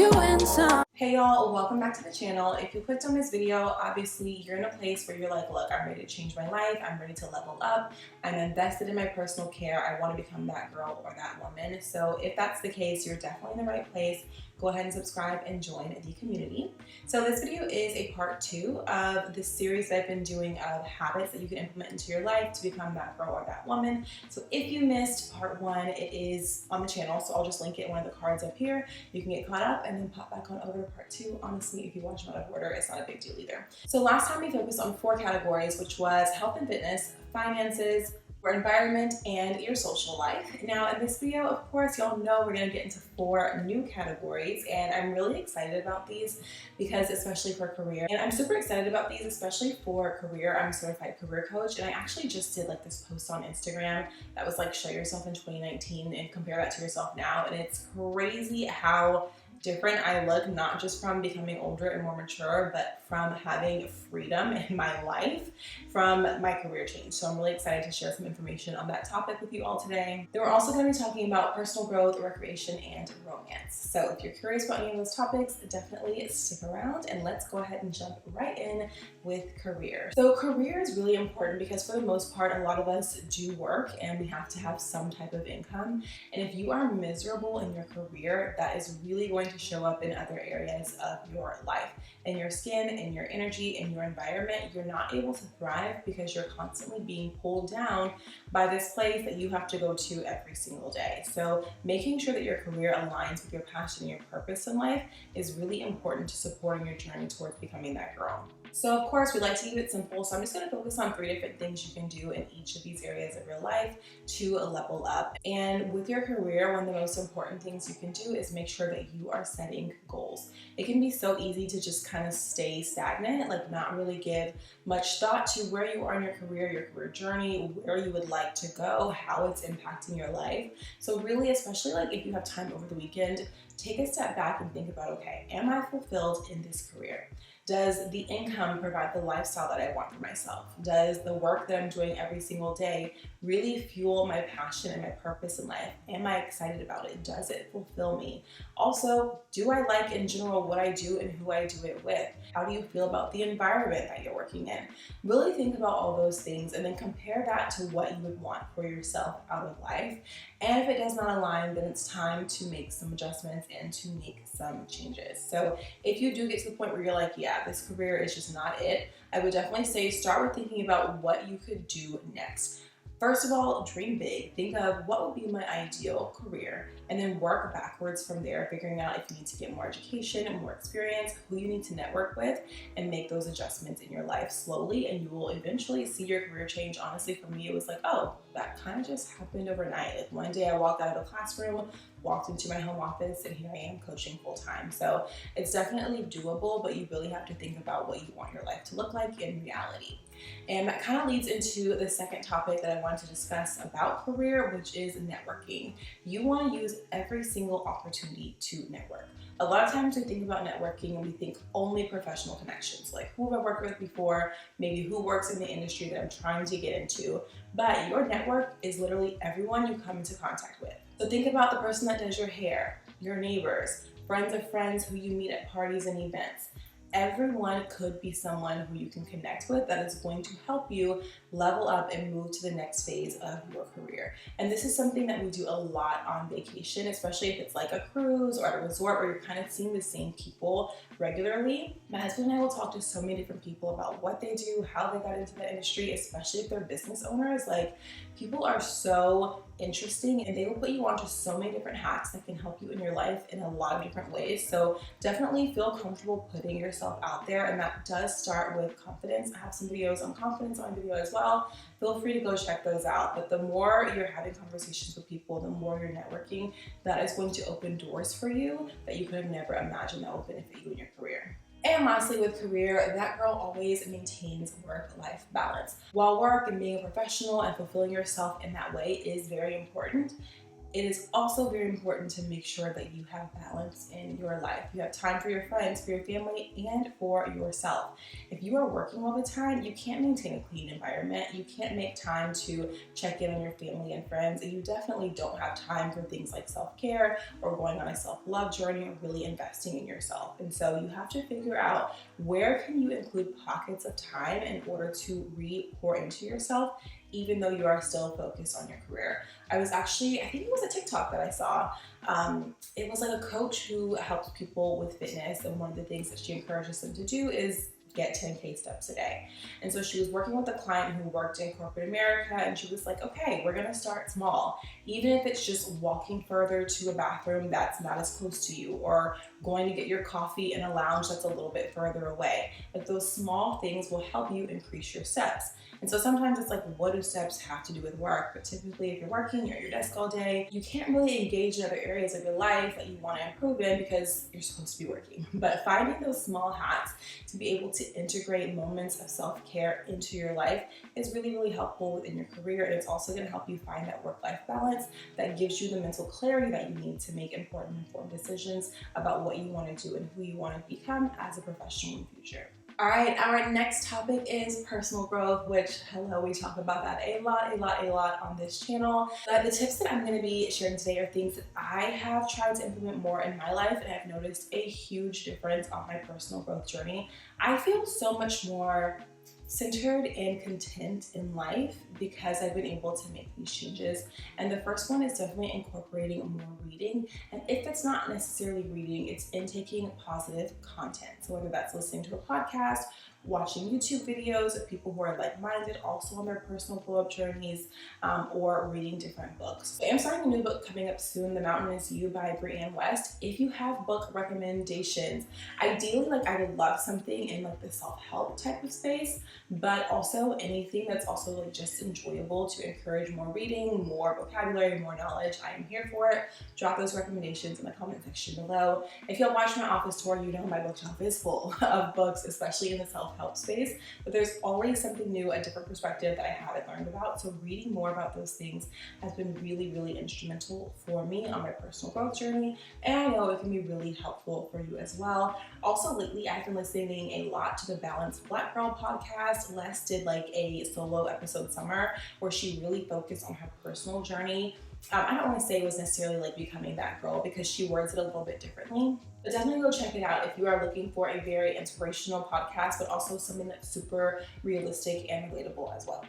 you in some. Hey y'all, welcome back to the channel. If you clicked on this video, obviously you're in a place where you're like, look, I'm ready to change my life. I'm ready to level up. I'm invested in my personal care. I want to become that girl or that woman. So if that's the case, you're definitely in the right place. Go ahead and subscribe and join the community. So this video is a part 2 of the series that I've been doing of habits that you can implement into your life to become that girl or that woman. So if you missed part 1, it is on the channel. So I'll just link it in one of the cards up here. You can get caught up and then pop back on over to part 2. Honestly, if you watch them out of order, it's not a big deal either. So last time we focused on 4 categories, which was health and fitness, finances, your environment, and your social life. Now in this video, of course, y'all know we're gonna get into 4 new categories, and I'm really excited about these because especially for career, and I'm super excited about these, especially for career. I'm a certified career coach, and I actually just did like this post on Instagram that was like, show yourself in 2019 and compare that to yourself now, and it's crazy how different I look, not just from becoming older and more mature, but from having freedom in my life from my career change. So I'm really excited to share some information on that topic with you all today. Then we're also going to be talking about personal growth, recreation, and romance. So if you're curious about any of those topics, definitely stick around and let's go ahead and jump right in with career. So career is really important because for the most part, a lot of us do work and we have to have some type of income. And if you are miserable in your career, that is really going to show up in other areas of your life, in your skin, in your energy, in your environment. You're not able to thrive because you're constantly being pulled down by this place that you have to go to every single day. So making sure that your career aligns with your passion and your purpose in life is really important to supporting your journey towards becoming that girl. So of course, we like to keep it simple. So I'm just going to focus on 3 different things you can do in each of these areas of your life to level up. And with your career, one of the most important things you can do is make sure that you are setting goals. It can be so easy to just kind of stay stagnant, like not really give much thought to where you are in your career journey, where you would like to go, how it's impacting your life. So really, especially like if you have time over the weekend, take a step back and think about, okay, am I fulfilled in this career? Does the income provide the lifestyle that I want for myself? Does the work that I'm doing every single day really fuel my passion and my purpose in life? Am I excited about it? Does it fulfill me? Also, do I like in general what I do and who I do it with? How do you feel about the environment that you're working in? Really think about all those things and then compare that to what you would want for yourself out of life. And if it does not align, then it's time to make some adjustments and to make some changes. So if you do get to the point where you're like, yeah, this career is just not it, I would definitely say start with thinking about what you could do next. First of all, dream big. Think of what would be my ideal career and then work backwards from there, figuring out if you need to get more education and more experience, who you need to network with, and make those adjustments in your life slowly, and you will eventually see your career change. Honestly, for me, it was like, oh, that kind of just happened overnight. Like one day I walked out of the classroom, walked into my home office, and here I am coaching full time. So it's definitely doable, but you really have to think about what you want your life to look like in reality. And that kind of leads into the second topic that I wanted to discuss about career, which is networking. You want to use every single opportunity to network. A lot of times we think about networking and we think only professional connections, like who have I worked with before, maybe who works in the industry that I'm trying to get into. But your network is literally everyone you come into contact with. So think about the person that does your hair, your neighbors, friends of friends who you meet at parties and events. Everyone could be someone who you can connect with that is going to help you level up and move to the next phase of your career. And this is something that we do a lot on vacation, especially if it's like a cruise or at a resort where you're kind of seeing the same people regularly. My husband and I will talk to so many different people about what they do, how they got into the industry, especially if they're business owners. Like, people are so interesting and they will put you onto so many different hats that can help you in your life in a lot of different ways. So definitely feel comfortable putting yourself out there, and that does start with confidence. I have some videos on confidence on my video as well. Feel free to go check those out. But the more you're having conversations with people, the more you're networking, that is going to open doors for you that you could have never imagined that would benefit you in your career. And lastly, with career, that girl always maintains work-life balance. While work and being a professional and fulfilling yourself in that way is very important, it is also very important to make sure that you have balance in your life. You have time for your friends, for your family, and for yourself. If you are working all the time, you can't maintain a clean environment. You can't make time to check in on your family and friends, and you definitely don't have time for things like self-care or going on a self-love journey or really investing in yourself. And so you have to figure out where can you include pockets of time in order to pour into yourself, even though you are still focused on your career. I think it was a TikTok that I saw. It was like a coach who helps people with fitness, and one of the things that she encourages them to do is get 10K steps a day. And so she was working with a client who worked in corporate America, and she was like, okay, we're gonna start small. Even if it's just walking further to a bathroom that's not as close to you, or going to get your coffee in a lounge that's a little bit further away. Like, those small things will help you increase your steps. And so sometimes it's like, what do steps have to do with work? But typically if you're working, you're at your desk all day, you can't really engage in other areas of your life that you want to improve in because you're supposed to be working. But finding those small hacks to be able to integrate moments of self-care into your life is really, really helpful within your career. And it's also going to help you find that work-life balance that gives you the mental clarity that you need to make important, informed decisions about what you want to do and who you want to become as a professional in the future. All right, our next topic is personal growth, which, we talk about that a lot on this channel. But the tips that I'm going to be sharing today are things that I have tried to implement more in my life, and I've noticed a huge difference on my personal growth journey. I feel so much more centered and content in life because I've been able to make these changes. And the first one is definitely incorporating more reading. And if it's not necessarily reading, it's intaking positive content. So whether that's listening to a podcast, watching YouTube videos of people who are like-minded, also on their personal glow-up journeys, or reading different books. So I'm starting a new book coming up soon, The Mountain Is You by Brianne West. If you have book recommendations, ideally, I would love something in the self-help type of space, but also anything that's also just enjoyable to encourage more reading, more vocabulary, more knowledge. I am here for it. Drop those recommendations in the comment section below. If you'll watch my office tour, you know my bookshelf is full of books, especially in the self-help space, but there's always something new, a different perspective that I haven't learned about. So reading more about those things has been really, really instrumental for me on my personal growth journey, and I know it can be really helpful for you as well. Also, lately I've been listening a lot to the Balanced Black Girl podcast. Les did a solo episode summer where she really focused on her personal journey. I don't want to say it was necessarily becoming that girl because she words it a little bit differently, but definitely go check it out if you are looking for a very inspirational podcast, but also something that's super realistic and relatable as well.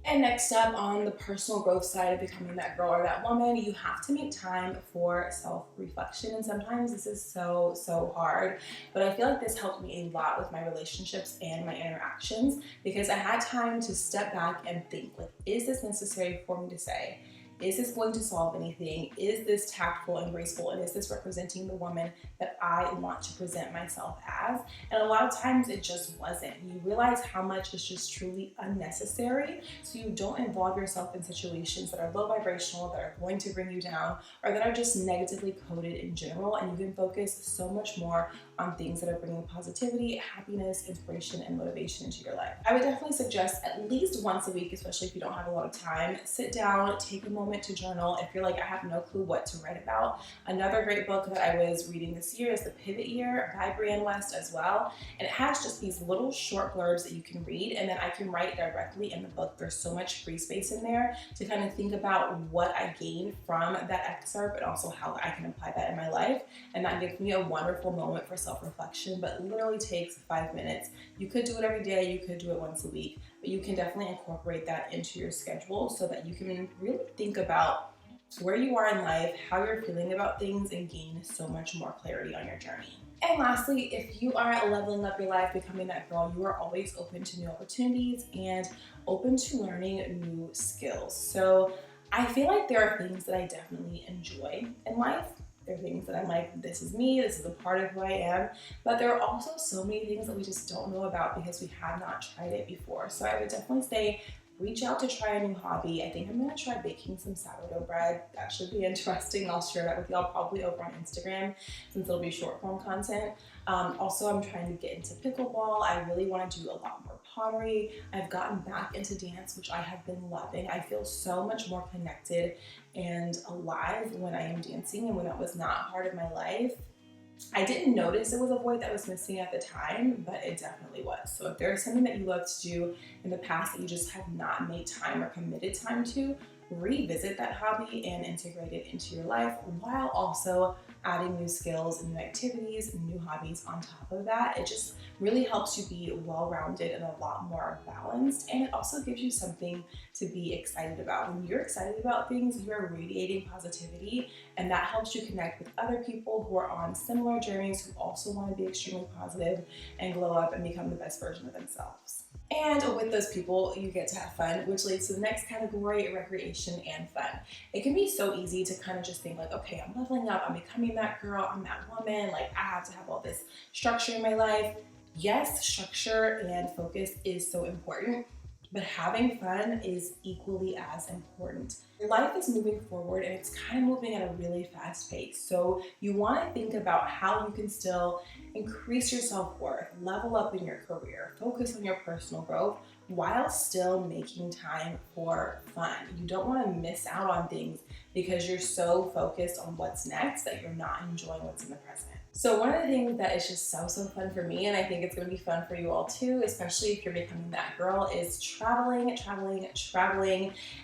And next up, on the personal growth side of becoming that girl or that woman, you have to make time for self-reflection. And sometimes this is so hard, but I feel like this helped me a lot with my relationships and my interactions because I had time to step back and think, is this necessary for me to say? Is this going to solve anything? Is this tactful and graceful? And is this representing the woman that I want to present myself as? And a lot of times it just wasn't. You realize how much is just truly unnecessary, so you don't involve yourself in situations that are low vibrational, that are going to bring you down, or that are just negatively coded in general, and you can focus so much more on things that are bringing positivity, happiness, inspiration, and motivation into your life. I would definitely suggest at least once a week, especially if you don't have a lot of time, sit down, take a moment to journal. If you're I have no clue what to write about, another great book that I was reading this year is The Pivot Year by Brianne West as well. And it has just these little short blurbs that you can read, and then I can write directly in the book. There's so much free space in there to kind of think about what I gained from that excerpt and also how I can apply that in my life. And that gives me a wonderful moment for self-reflection, but literally takes 5 minutes. You could do it every day, you could do it once a week, but you can definitely incorporate that into your schedule so that you can really think about where you are in life, how you're feeling about things, and gain so much more clarity on your journey. And lastly, if you are leveling up your life, becoming that girl, you are always open to new opportunities and open to learning new skills. So I feel like there are things that I definitely enjoy in life. There are things that I'm this is me, this is a part of who I am, but there are also so many things that we just don't know about because we have not tried it before. So I would definitely say reach out to try a new hobby. I think I'm gonna try baking some sourdough bread. That should be interesting. I'll share that with y'all probably over on Instagram since it'll be short form content. Also, I'm trying to get into pickleball. I really want to do a lot more pottery. I've gotten back into dance, which I have been loving. I feel so much more connected and alive when I am dancing, and when that was not part of my life. I didn't notice it was a void that was missing at the time, but it definitely was. So if there's something that you love to do in the past that you just have not made time or committed time to, revisit that hobby and integrate it into your life, while also adding new skills and new activities and new hobbies on top of that. It just really helps you be well-rounded and a lot more balanced, and it also gives you something to be excited about. When you're excited about things, you're radiating positivity, and that helps you connect with other people who are on similar journeys, who also want to be extremely positive and glow up and become the best version of themselves. And with those people, you get to have fun, which leads to the next category, recreation and fun. It can be so easy to kind of just think like, okay, I'm leveling up, I'm becoming that girl, I'm that woman, like I have to have all this structure in my life. Yes, structure and focus is so important, but having fun is equally as important. Life is moving forward and it's kind of moving at a really fast pace. So you want to think about how you can still increase your self-worth, level up in your career, focus on your personal growth while still making time for fun. You don't want to miss out on things because you're so focused on what's next that you're not enjoying what's in the present. So one of the things that is just so fun for me, and I think it's going to be fun for you all too, especially if you're becoming that girl, is traveling,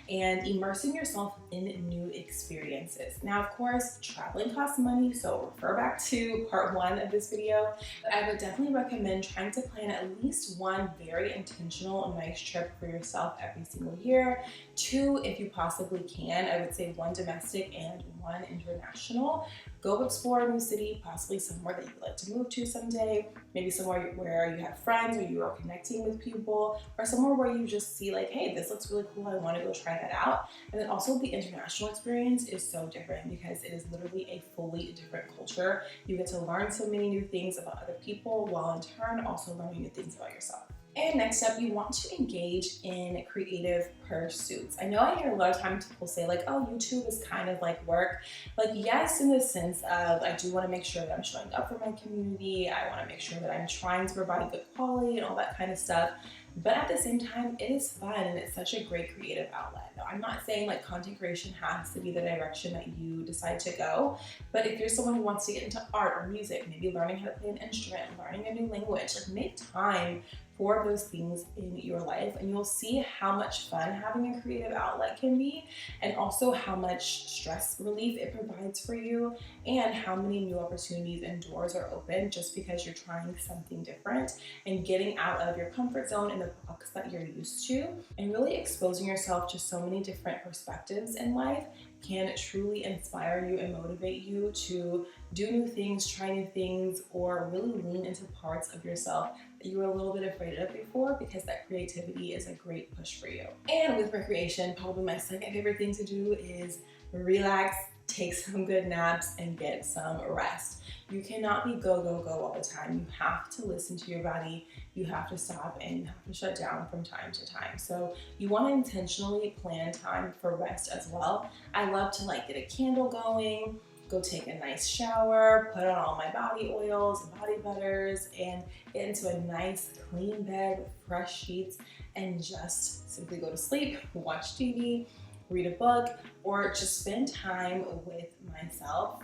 and immersing yourself in new experiences. Now, of course, traveling costs money, so refer back to part 1 of this video. But I would definitely recommend trying to plan at least one very intentional and nice trip for yourself every single year. 2, if you possibly can, I would say 1 domestic and 1 international. Go explore a new city, possibly somewhere that you'd like to move to someday, maybe somewhere where you have friends or you are connecting with people, or somewhere where you just see like, hey, this looks really cool, I want to go try that out. And then also the international experience is so different because it is literally a fully different culture. You get to learn so many new things about other people while in turn also learning new things about yourself. And next up, you want to engage in creative pursuits. I know I hear a lot of times people say like, oh, YouTube is kind of like work. Like, yes, in the sense of I do want to make sure that I'm showing up for my community. I want to make sure that I'm trying to provide good quality and all that kind of stuff. But at the same time, it is fun and it's such a great creative outlet. Now, I'm not saying like content creation has to be the direction that you decide to go, but if you're someone who wants to get into art or music, maybe learning how to play an instrument, learning a new language, like make time for those things in your life, and you'll see how much fun having a creative outlet can be, and also how much stress relief it provides for you, and how many new opportunities and doors are open just because you're trying something different and getting out of your comfort zone and the box that you're used to, and really exposing yourself to so many different perspectives in life can truly inspire you and motivate you to do new things, try new things, or really lean into parts of yourself that you were a little bit afraid of before, because that creativity is a great push for you. And with recreation, probably my second favorite thing to do is relax, take some good naps, and get some rest. You cannot be go, go, go all the time. You have to listen to your body. You have to stop and you have to shut down from time to time. So you want to intentionally plan time for rest as well. I love to like get a candle going, go take a nice shower, put on all my body oils, body butters, and get into a nice clean bed with fresh sheets and just simply go to sleep, watch TV, read a book, or just spend time with myself,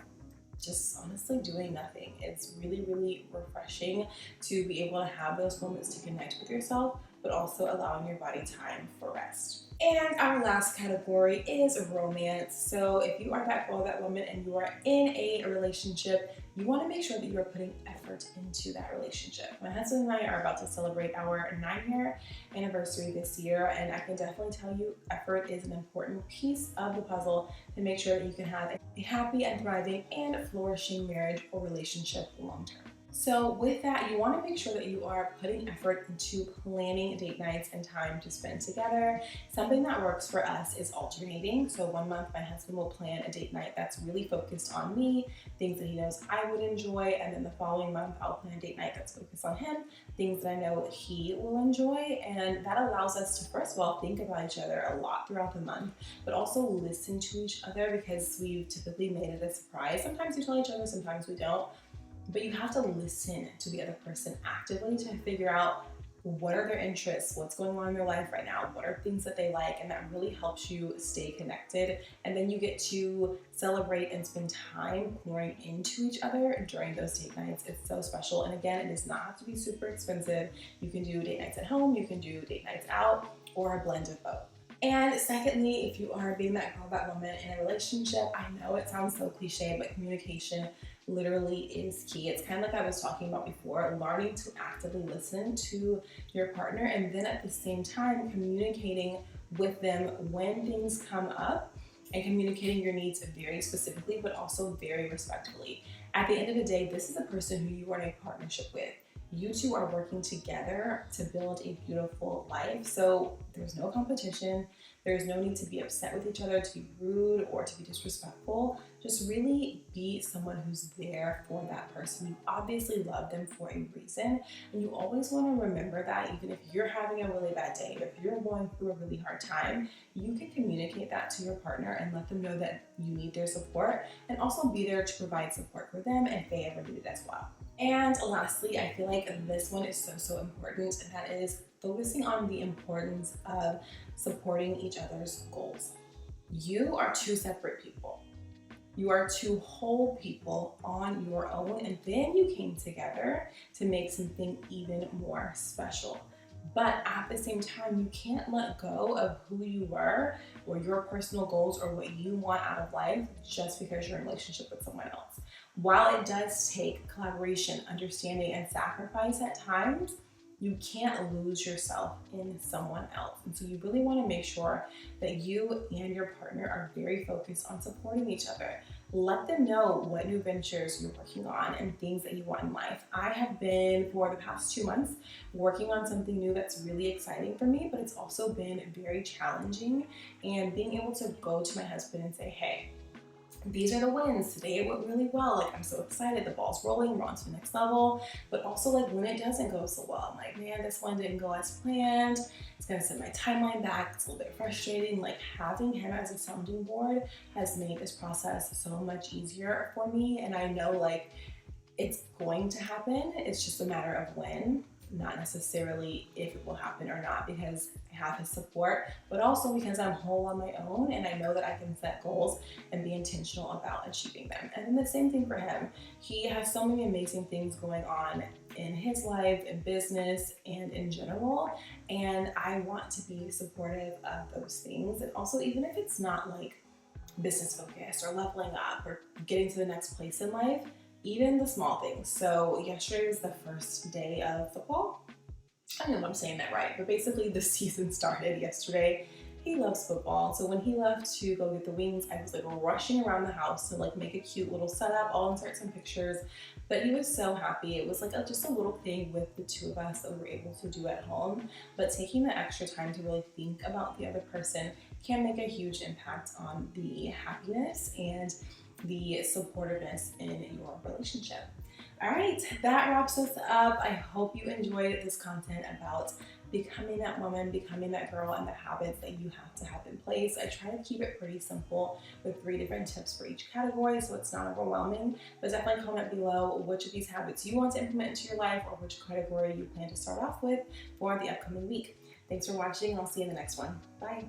just honestly doing nothing. It's really, really refreshing to be able to have those moments to connect with yourself, but also allowing your body time for rest. And our last category is romance. So if you are that girl, that woman, and you are in a relationship, you want to make sure that you are putting effort into that relationship. My husband and I are about to celebrate our 9-year anniversary this year, and I can definitely tell you effort is an important piece of the puzzle to make sure that you can have a happy and thriving and flourishing marriage or relationship long term. So with that, you want to make sure that you are putting effort into planning date nights and time to spend together. Something that works for us is alternating. So one month my husband will plan a date night that's really focused on me, things that he knows I would enjoy, and then the following month I'll plan a date night that's focused on him, things that I know he will enjoy. And that allows us to, first of all, think about each other a lot throughout the month, but also listen to each other, because we've typically made it a surprise. Sometimes we tell each other, sometimes we don't. But you have to listen to the other person actively to figure out what are their interests, what's going on in their life right now, what are things that they like, and that really helps you stay connected. And then you get to celebrate and spend time pouring into each other during those date nights. It's so special. And again, it does not have to be super expensive. You can do date nights at home, you can do date nights out, or a blend of both. And secondly, if you are being that girl, that woman in a relationship, I know it sounds so cliche, but communication literally is key. It's kind of like I was talking about before, learning to actively listen to your partner, and then at the same time communicating with them when things come up, and communicating your needs very specifically, but also very respectfully. At the end of the day, this is a person who you are in a partnership with. You two are working together to build a beautiful life. So there's no competition. There's no need to be upset with each other, to be rude, or to be disrespectful. Just really be someone who's there for that person. You obviously love them for a reason. And you always want to remember that, even if you're having a really bad day, if you're going through a really hard time, you can communicate that to your partner and let them know that you need their support, and also be there to provide support for them if they ever need it as well. And lastly, I feel like this one is so important, and that is focusing on the importance of supporting each other's goals. You are two separate people. You are two whole people on your own, and then you came together to make something even more special. But at the same time, you can't let go of who you were, or your personal goals, or what you want out of life just because you're in a relationship with someone else. While it does take collaboration, understanding, and sacrifice at times, you can't lose yourself in someone else. And so you really want to make sure that you and your partner are very focused on supporting each other. Let them know what new ventures you're working on and things that you want in life. I have been, for the past 2 months, working on something new that's really exciting for me, but it's also been very challenging. And being able to go to my husband and say, hey, these are the wins. Today it went really well. Like, I'm so excited. The ball's rolling. We're on to the next level. But also, like, when it doesn't go so well, I'm like, man, this one didn't go as planned. It's going to send my timeline back. It's a little bit frustrating. Like, having him as a sounding board has made this process so much easier for me. And I know, like, it's going to happen. It's just a matter of when, not necessarily if it will happen or not, because I have his support, but also because I'm whole on my own and I know that I can set goals and be intentional about achieving them. And then the same thing for him. He has so many amazing things going on in his life, in business, and in general. And I want to be supportive of those things. And also, even if it's not like business focused or leveling up or getting to the next place in life, even the small things. So yesterday was the first day of football. I don't know if I'm saying that right, but basically the season started yesterday. He loves football. So when he left to go get the wings, I was like rushing around the house to like make a cute little setup. I'll insert some pictures, but he was so happy. It was like just a little thing with the two of us that we were able to do at home, but taking the extra time to really think about the other person can make a huge impact on the happiness and the supportiveness in your relationship. All right, that wraps us up. I hope you enjoyed this content about becoming that woman, becoming that girl, and the habits that you have to have in place. I try to keep it pretty simple with 3 different tips for each category, so it's not overwhelming, but definitely comment below which of these habits you want to implement into your life, or which category you plan to start off with for the upcoming week. Thanks for watching. I'll see you in the next one. Bye.